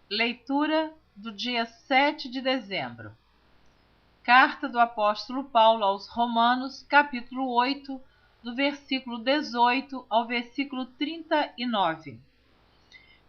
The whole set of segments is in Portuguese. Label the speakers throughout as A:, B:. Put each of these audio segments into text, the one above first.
A: Leitura do dia 7 de dezembro. Carta do apóstolo Paulo aos Romanos, capítulo 8, do versículo 18 ao versículo 39.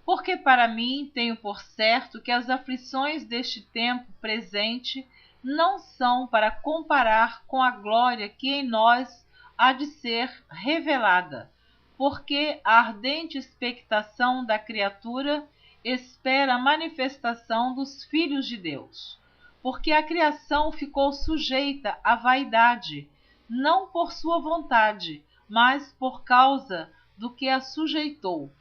A: Porque para mim tenho por certo que as aflições deste tempo presente não são para comparar com a glória que em nós há de ser revelada, porque a ardente expectação da criatura espera a manifestação dos filhos de Deus. Porque a criação ficou sujeita à vaidade, não por sua vontade, mas por causa do que a sujeitou,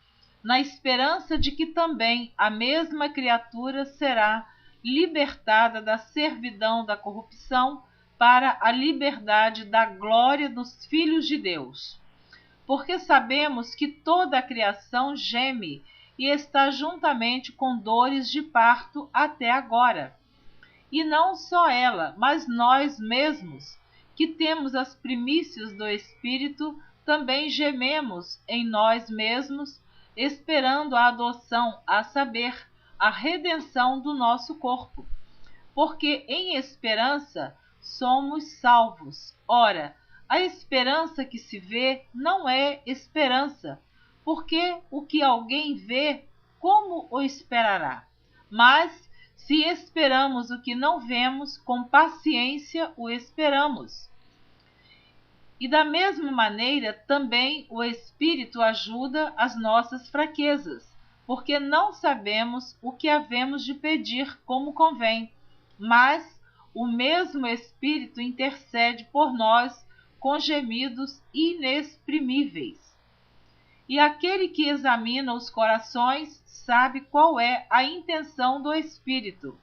A: na esperança de que também a mesma criatura será libertada da servidão da corrupção para a liberdade da glória dos filhos de Deus. Porque sabemos que toda a criação geme e está juntamente com dores de parto até agora. E não só ela, mas nós mesmos, que temos as primícias do Espírito, também gememos em nós mesmos, esperando a adoção, a saber, a redenção do nosso corpo. Porque em esperança somos salvos. Ora, a esperança que se vê não é esperança, porque o que alguém vê, como o esperará? Mas, se esperamos o que não vemos, com paciência o esperamos. E da mesma maneira, também o Espírito ajuda as nossas fraquezas, porque não sabemos o que havemos de pedir como convém, mas o mesmo Espírito intercede por nós com gemidos inexprimíveis. E aquele que examina os corações sabe qual é a intenção do Espírito.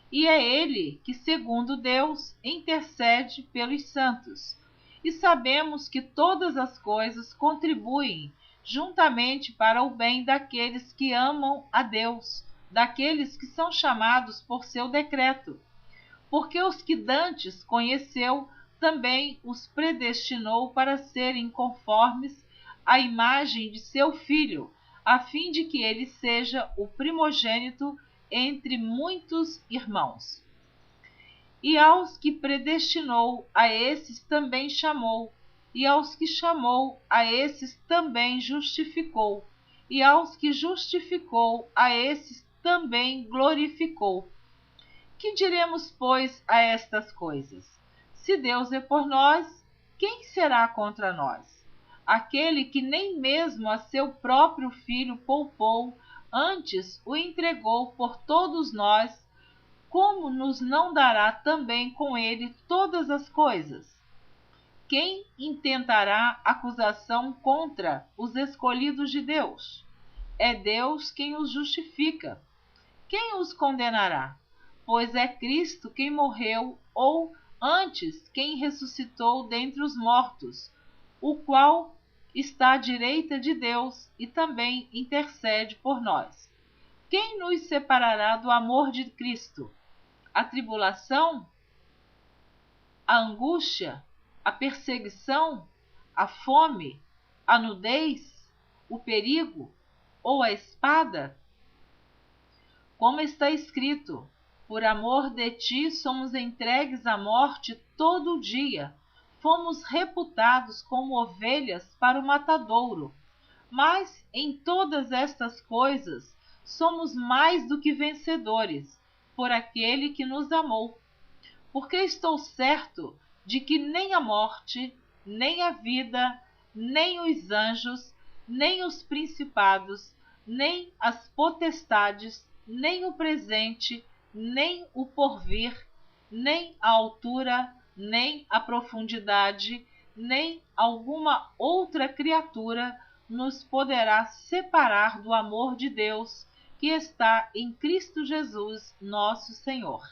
A: E é ele que, segundo Deus, intercede pelos santos. E sabemos que todas as coisas contribuem juntamente para o bem daqueles que amam a Deus, daqueles que são chamados por seu decreto. Porque os que dantes conheceu, também os predestinou para serem conformes à imagem de seu Filho, a fim de que ele seja o primogênito entre muitos irmãos. E aos que predestinou, a esses também chamou, e aos que chamou, a esses também justificou, e aos que justificou, a esses também glorificou. Que diremos, pois, a estas coisas? Se Deus é por nós, quem será contra nós? Aquele que nem mesmo a seu próprio Filho poupou, antes o entregou por todos nós, como nos não dará também com ele todas as coisas? Quem intentará acusação contra os escolhidos de Deus? É Deus quem os justifica. Quem os condenará? Pois é Cristo quem morreu, ou antes quem ressuscitou dentre os mortos, o qual está à direita de Deus e também intercede por nós. Quem nos separará do amor de Cristo? A tribulação, a angústia, a perseguição, a fome, a nudez, o perigo ou a espada? Como está escrito: por amor de ti somos entregues à morte todo o dia, fomos reputados como ovelhas para o matadouro. Mas em todas estas coisas somos mais do que vencedores, por aquele que nos amou. Porque estou certo de que nem a morte, nem a vida, nem os anjos, nem os principados, nem as potestades, nem o presente, nem o porvir, nem a altura, nem a profundidade, nem alguma outra criatura nos poderá separar do amor de Deus que está em Cristo Jesus, nosso Senhor.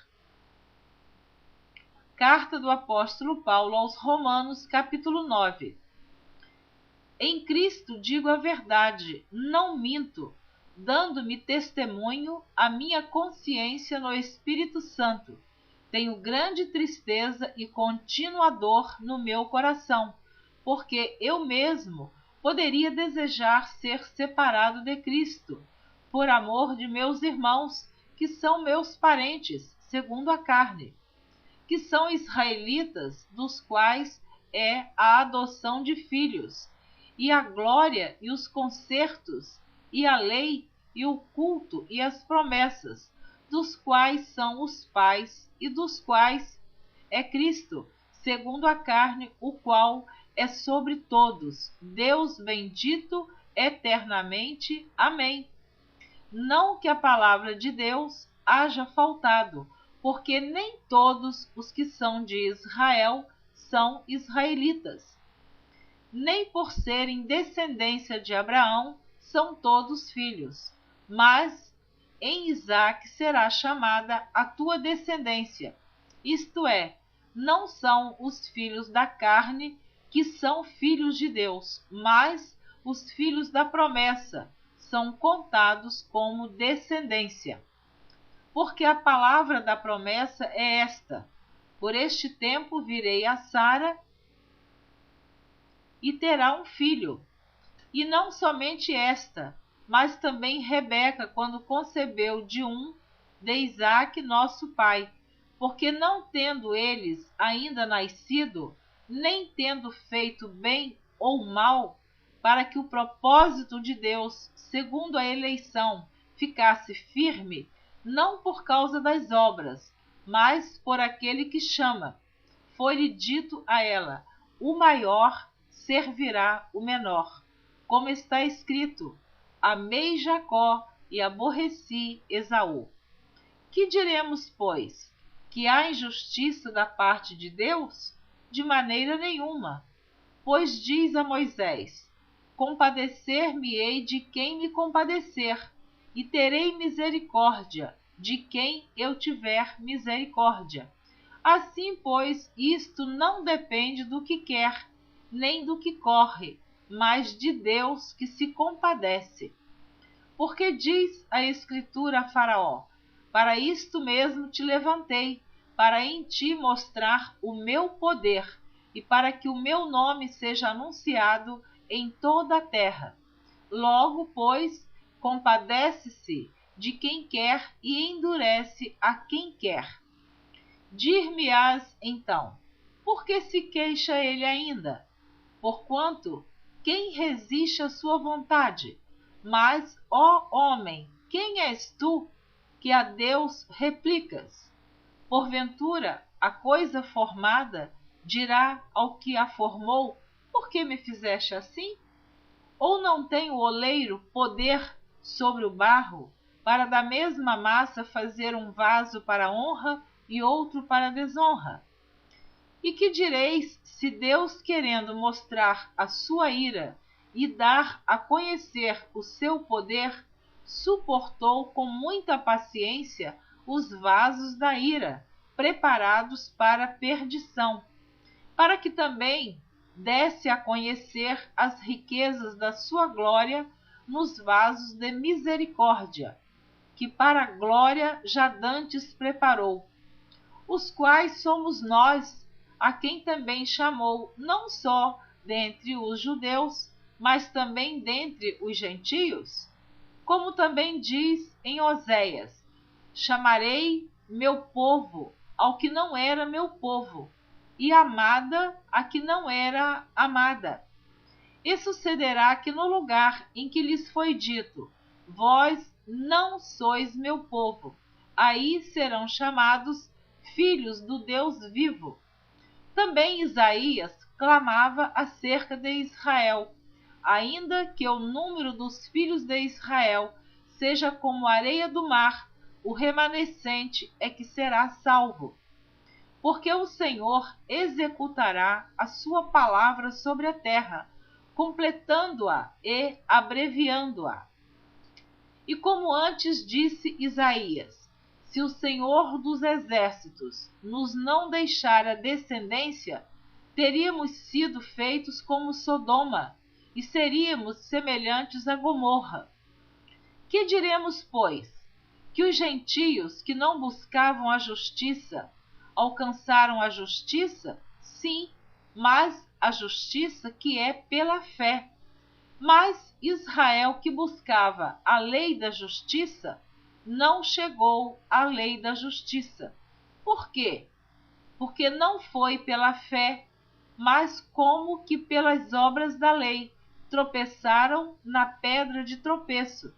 A: Carta do apóstolo Paulo aos Romanos, capítulo 9. Em Cristo digo a verdade, não minto, dando-me testemunho a minha consciência no Espírito Santo. Tenho grande tristeza e contínua dor no meu coração, porque eu mesmo poderia desejar ser separado de Cristo, por amor de meus irmãos, que são meus parentes, segundo a carne, que são israelitas, dos quais é a adoção de filhos, e a glória e os concertos, e a lei e o culto e as promessas, dos quais são os pais e dos quais é Cristo, segundo a carne, o qual é sobre todos, Deus bendito eternamente. Amém. Não que a palavra de Deus haja faltado, porque nem todos os que são de Israel são israelitas, nem por serem descendência de Abraão são todos filhos, mas em Isaque será chamada a tua descendência, isto é, não são os filhos da carne que são filhos de Deus, mas os filhos da promessa são contados como descendência. Porque a palavra da promessa é esta: por este tempo virei a Sara e terá um filho. E não somente esta, mas também Rebeca, quando concebeu de Isaque nosso pai, porque não tendo eles ainda nascido, nem tendo feito bem ou mal, para que o propósito de Deus, segundo a eleição, ficasse firme, não por causa das obras, mas por aquele que chama. Foi-lhe dito a ela: o maior servirá o menor. Como está escrito: amei Jacó e aborreci Esaú. Que diremos, pois? Que há injustiça da parte de Deus? De maneira nenhuma. Pois diz a Moisés: compadecer-me-ei de quem me compadecer, e terei misericórdia de quem eu tiver misericórdia. Assim, pois, isto não depende do que quer, nem do que corre, mas de Deus, que se compadece. Porque diz a Escritura a Faraó: para isto mesmo te levantei, para em ti mostrar o meu poder, e para que o meu nome seja anunciado em toda a terra. Logo, pois, compadece-se de quem quer e endurece a quem quer. Dir-me-ás então: por que se queixa ele ainda? Porquanto, quem resiste à sua vontade? Mas, ó homem, quem és tu, que a Deus replicas? Porventura, a coisa formada dirá ao que a formou: por que me fizeste assim? Ou não tem o oleiro poder sobre o barro, para da mesma massa fazer um vaso para honra e outro para desonra? E que direis se Deus, querendo mostrar a sua ira e dar a conhecer o seu poder, suportou com muita paciência os vasos da ira, preparados para perdição, para que também desse a conhecer as riquezas da sua glória nos vasos de misericórdia, que para a glória já dantes preparou, os quais somos nós, a quem também chamou não só dentre os judeus, mas também dentre os gentios? Como também diz em Oséias: chamarei meu povo ao que não era meu povo, e amada a que não era amada. E sucederá que no lugar em que lhes foi dito: vós não sois meu povo, aí serão chamados filhos do Deus vivo. Também Isaías clamava acerca de Israel: ainda que o número dos filhos de Israel seja como a areia do mar, o remanescente é que será salvo. Porque o Senhor executará a sua palavra sobre a terra, completando-a e abreviando-a. E como antes disse Isaías: se o Senhor dos exércitos nos não deixar a descendência, teríamos sido feitos como Sodoma, e seríamos semelhantes a Gomorra. Que diremos, pois? Que os gentios que não buscavam a justiça alcançaram a justiça? Sim, mas a justiça que é pela fé. Mas Israel, que buscava a lei da justiça, não chegou à lei da justiça. Por quê? Porque não foi pela fé, mas como que pelas obras da lei, tropeçaram na pedra de tropeço.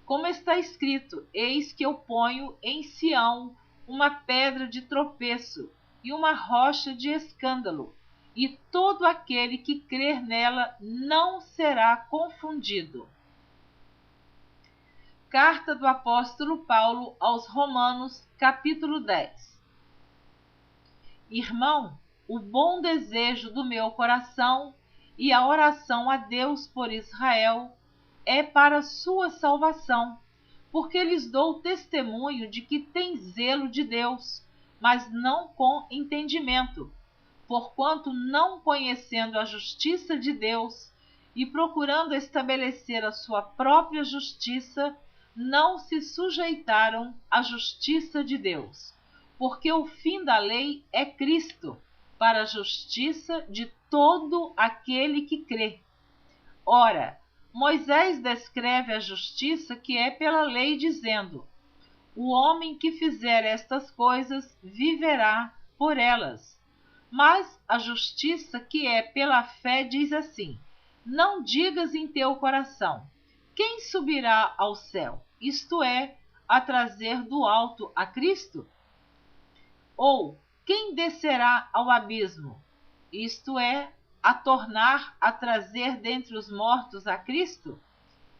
A: Como está escrito: eis que eu ponho em Sião uma pedra de tropeço e uma rocha de escândalo, e todo aquele que crer nela não será confundido. Carta do apóstolo Paulo aos Romanos, capítulo 10. Irmão, o bom desejo do meu coração e a oração a Deus por Israel é para sua salvação, porque lhes dou testemunho de que tem zelo de Deus, mas não com entendimento, porquanto não conhecendo a justiça de Deus e procurando estabelecer a sua própria justiça, não se sujeitaram à justiça de Deus, porque o fim da lei é Cristo, para a justiça de todo aquele que crê. Ora, Moisés descreve a justiça que é pela lei, dizendo: o homem que fizer estas coisas viverá por elas. Mas a justiça que é pela fé diz assim: não digas em teu coração: quem subirá ao céu, isto é, a trazer do alto a Cristo? Ou quem descerá ao abismo, isto é, a tornar a trazer dentre os mortos a Cristo?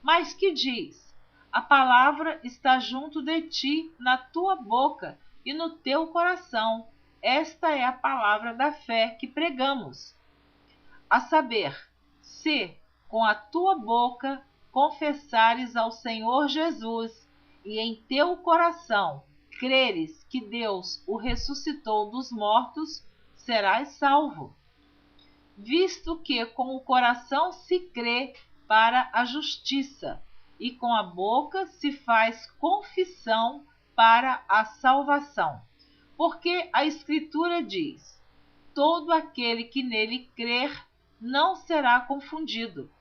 A: Mas que diz: a palavra está junto de ti, na tua boca e no teu coração. Esta é a palavra da fé que pregamos. A saber, se com a tua boca confessares ao Senhor Jesus e em teu coração creres que Deus o ressuscitou dos mortos, serás salvo. Visto que com o coração se crê para a justiça, e com a boca se faz confissão para a salvação. Porque a Escritura diz: todo aquele que nele crer não será confundido,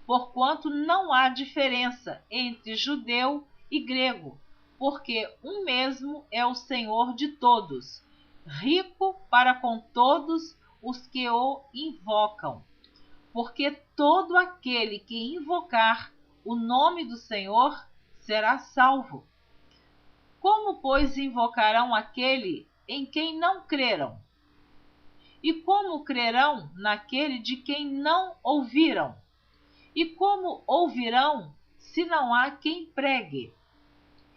A: porquanto não há diferença entre judeu e grego, porque um mesmo é o Senhor de todos, rico para com todos os que o invocam. Porque todo aquele que invocar o nome do Senhor será salvo. Como, pois, invocarão aquele em quem não creram? E como crerão naquele de quem não ouviram? E como ouvirão se não há quem pregue?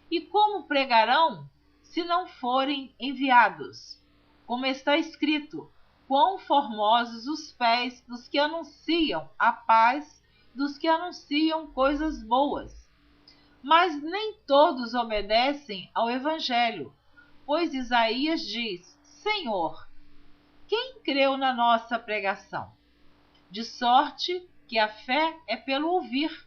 A: E como pregarão se não forem enviados? Como está escrito: quão formosos os pés dos que anunciam a paz, dos que anunciam coisas boas. Mas nem todos obedecem ao Evangelho, pois Isaías diz: Senhor, quem creu na nossa pregação? De sorte que a fé é pelo ouvir,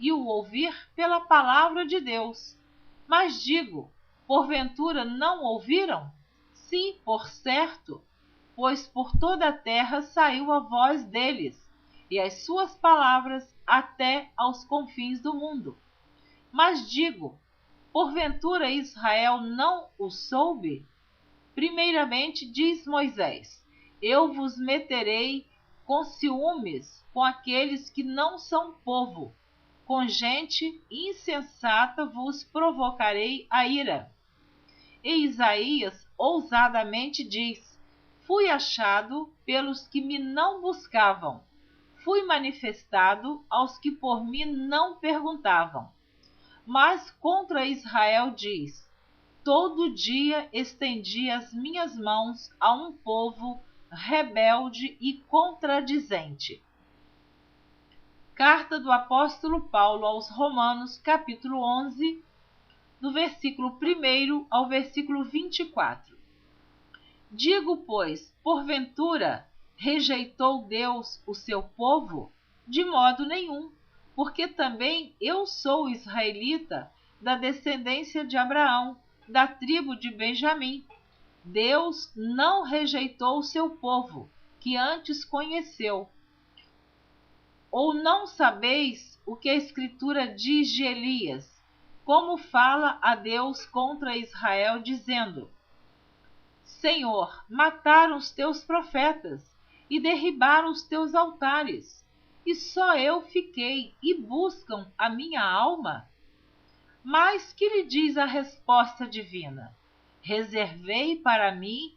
A: e o ouvir pela palavra de Deus. Mas digo, porventura não ouviram? Sim, por certo, pois por toda a terra saiu a voz deles, e as suas palavras até aos confins do mundo. Mas digo, porventura Israel não o soube? Primeiramente diz Moisés: eu vos meterei com ciúmes com aqueles que não são povo, com gente insensata vos provocarei a ira. E Isaías ousadamente diz: fui achado pelos que me não buscavam, fui manifestado aos que por mim não perguntavam. Mas contra Israel diz: todo dia estendi as minhas mãos a um povo rebelde e contradizente. Carta do apóstolo Paulo aos Romanos, capítulo 11, do versículo 1 ao versículo 24. Digo, pois, porventura rejeitou Deus o seu povo? De modo nenhum, porque também eu sou israelita, da descendência de Abraão, da tribo de Benjamim. Deus não rejeitou o seu povo, que antes conheceu. Ou não sabeis o que a Escritura diz de Elias, como fala a Deus contra Israel, dizendo: Senhor, mataram os teus profetas e derribaram os teus altares, e só eu fiquei, e buscam a minha alma? Mas que lhe diz a resposta divina? Reservei para mim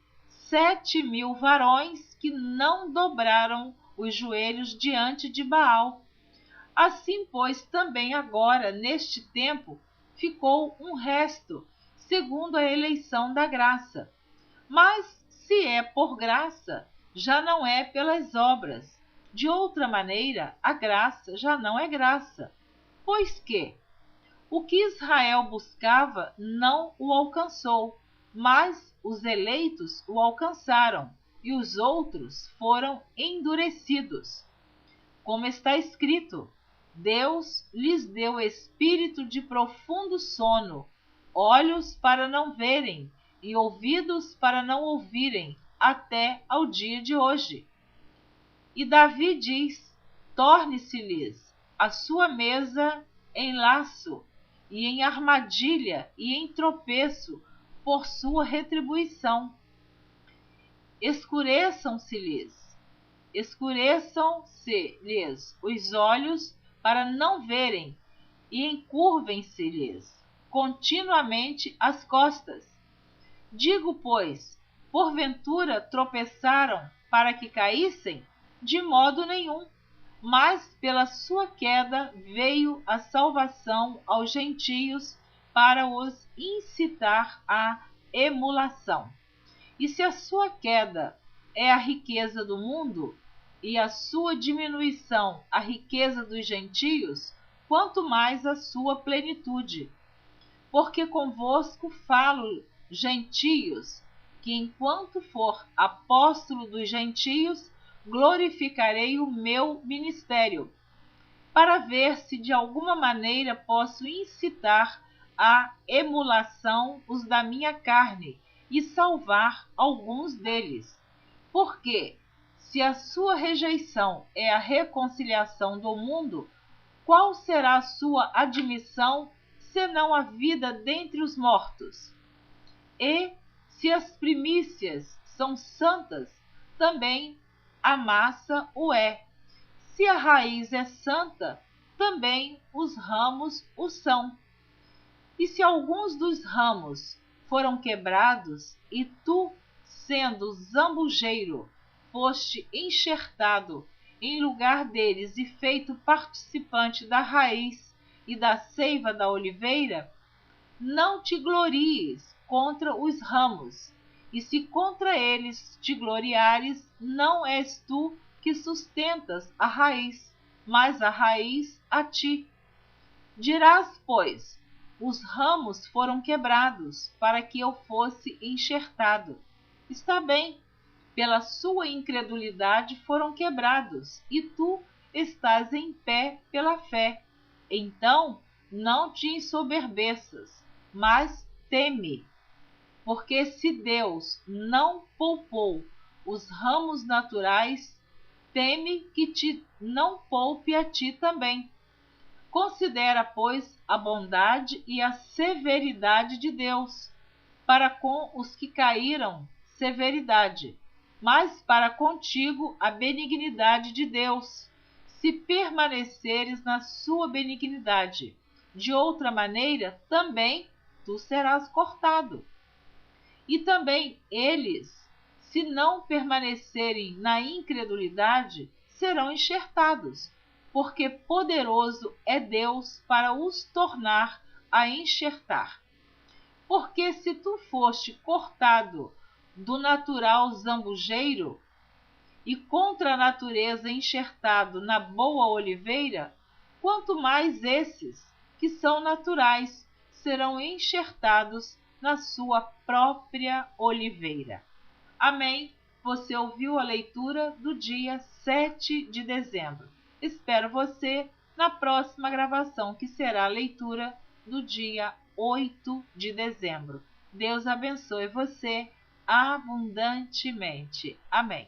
A: 7.000 varões que não dobraram os joelhos diante de Baal. Assim, pois, também agora, neste tempo, ficou um resto, segundo a eleição da graça. Mas, se é por graça, já não é pelas obras. De outra maneira, a graça já não é graça. Pois que o que Israel buscava não o alcançou, mas os eleitos o alcançaram, e os outros foram endurecidos. Como está escrito: Deus lhes deu espírito de profundo sono, olhos para não verem e ouvidos para não ouvirem, até ao dia de hoje. E Davi diz: torne-se-lhes a sua mesa em laço, e em armadilha e em tropeço, por sua retribuição. Escureçam-se-lhes os olhos para não verem, e encurvem-se-lhes continuamente as costas. Digo, pois, porventura tropeçaram para que caíssem? De modo nenhum. Mas pela sua queda veio a salvação aos gentios, para os incitar à emulação. E se a sua queda é a riqueza do mundo, e a sua diminuição a riqueza dos gentios, quanto mais a sua plenitude. Porque convosco falo, gentios, que enquanto for apóstolo dos gentios, glorificarei o meu ministério, para ver se de alguma maneira posso incitar à emulação os da minha carne e salvar alguns deles. Porque, se a sua rejeição é a reconciliação do mundo, qual será a sua admissão, senão a vida dentre os mortos? E, se as primícias são santas, também a massa o é. Se a raiz é santa, também os ramos o são. E se alguns dos ramos foram quebrados, e tu, sendo zambujeiro, foste enxertado em lugar deles e feito participante da raiz e da seiva da oliveira, não te glories contra os ramos, e se contra eles te gloriares, não és tu que sustentas a raiz, mas a raiz a ti. Dirás, pois: os ramos foram quebrados, para que eu fosse enxertado. Está bem, pela sua incredulidade foram quebrados, e tu estás em pé pela fé. Então não te ensoberbeças, mas teme. Porque se Deus não poupou os ramos naturais, teme que te não poupe a ti também. Considera, pois, a bondade e a severidade de Deus, para com os que caíram, severidade, mas para contigo a benignidade de Deus, se permaneceres na sua benignidade. De outra maneira, também tu serás cortado. E também eles, se não permanecerem na incredulidade, serão enxertados, porque poderoso é Deus para os tornar a enxertar. Porque se tu foste cortado do natural zambujeiro, e contra a natureza enxertado na boa oliveira, quanto mais esses, que são naturais, serão enxertados na sua própria oliveira. Amém? Você ouviu a leitura do dia 7 de dezembro. Espero você na próxima gravação, que será a leitura do dia 8 de dezembro. Deus abençoe você abundantemente. Amém.